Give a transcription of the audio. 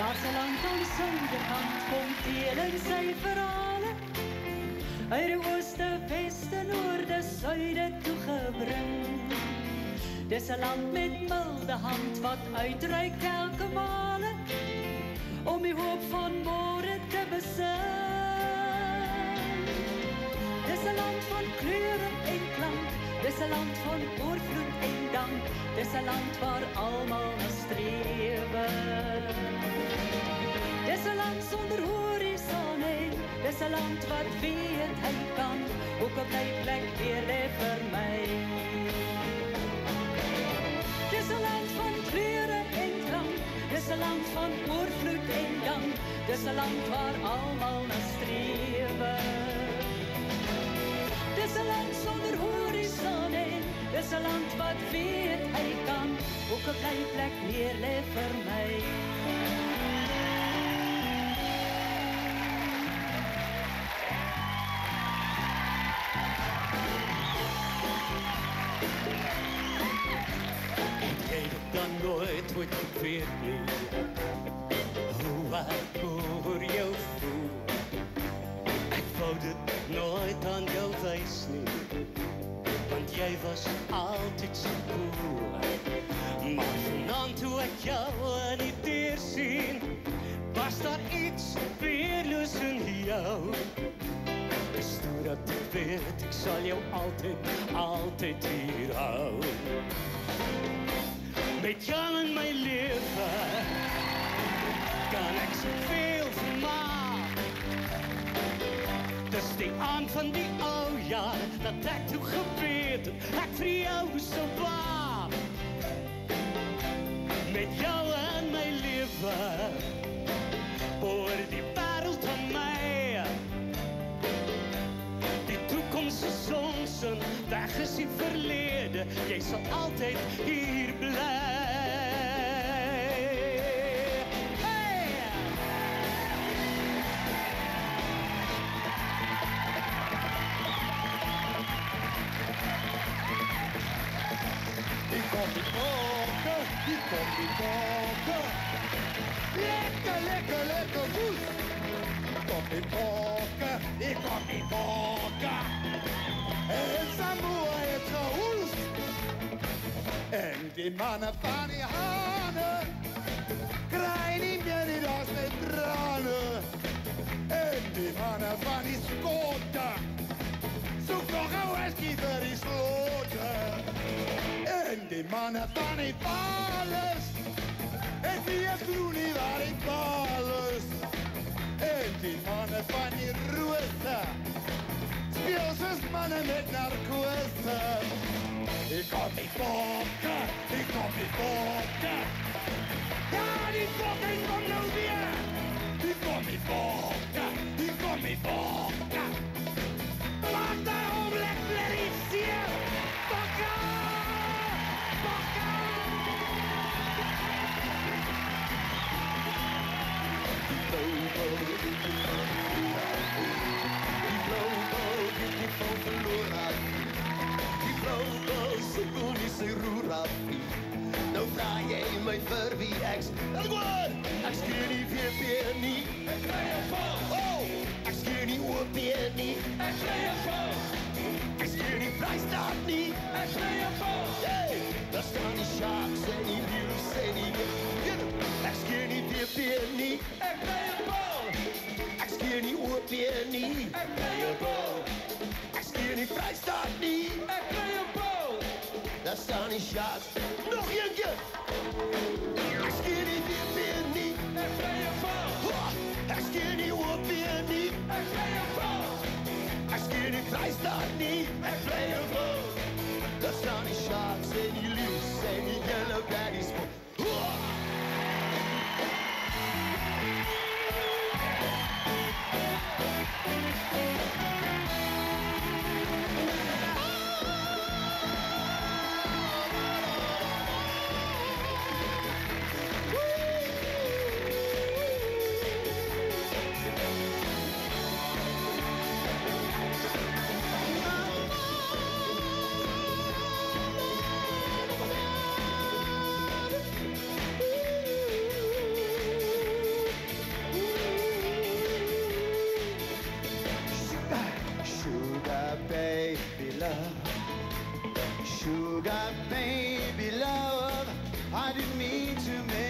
Daar se land aan suiderkant kom delen sy verhale. Uit die ooste, weste, noorde, suide toegebring. Dis 'n land met milde hand wat uitreik elke male om die hoop van môre te besin. Dis 'n land van kleure en klank, dis 'n land van oorvloed en dank, dis 'n land waar almal na strewe. Dis 'n land sonder horison en dis 'n land wat weet hy kan ook 'n blyplek weer lê vir my. Dis 'n land van kleure en klank, dis 'n land van oorvloed en dank, dis 'n land waar almal na strewe. Dis 'n land sonder horison en dis 'n land wat weet hy kan ook 'n blyplek weer lê vir my. Dan nooit ooit geweet nie hoe ek oor jou voel. Ek wou dit nooit aan jou wys nie, want jy was altyd so cool. Maar vanaand toe ek jou in die deur sien, was daar iets weerloos in jou. Dis toe dat ek weet, ek sal jou altyd, altyd hier hou. Met jou in my lewe kan ek soveel vermaak. Dis die aand van die ou jaar dat ek toe geweet het, ek vir jou so baat. Met jou in my lewe oor die wêreld van my. Die toekoms is ons en weg is die verlede, jy sal altyd hier bly. Die koffiepoker. Lekker, lekker, lekker woes. Koffiepoker, die koffiepoker. En Samoa het gehoest. En die mannen van die hanen krijgen niet meer die das met tranen. En die mannen van die skoten zoek nog een whisky voor die sloten. En die mannen van die ballers, en die het groen niet waar ik ballers. En die mannen van die rozen, speel soos mannen met narkose. Ik kom die fokken, ik kom die fokken. Ja, die fokken komt nou weer. Ik kom die fokken, ik kom die fokken. Laat daarom lekker iets hier. Fokken! Die van verloren. Die vrouw sukkel nie sy roer af nie. Nou vraag jy my vir wie ek skree nie VP nie. Ek kry jou val. Oh, ek skree nie OP nie. Ek kry jou val. Ek skree nie Vrystaat nie. Ek kry jou val. Hey, daar staan die Sharks en die Blues en die ek skree nie VP nie. Ek kry jou val. Ek skree nie OP nie. Ek kry jou val. Hier nie Vrystaat nie, ek kry jou bal. Daar staan die Sharks, nog een keer. Ek skeer nie VP nie, ek kry jou bal. Ek skeer nie OP nie, ek kry jou bal. Ek skeer nie Vrystaat nie, ek kry jou bal. Daar staan die Sharks en die Leeu's en die Yellow Daddies. love. Sugar baby love, I didn't mean to make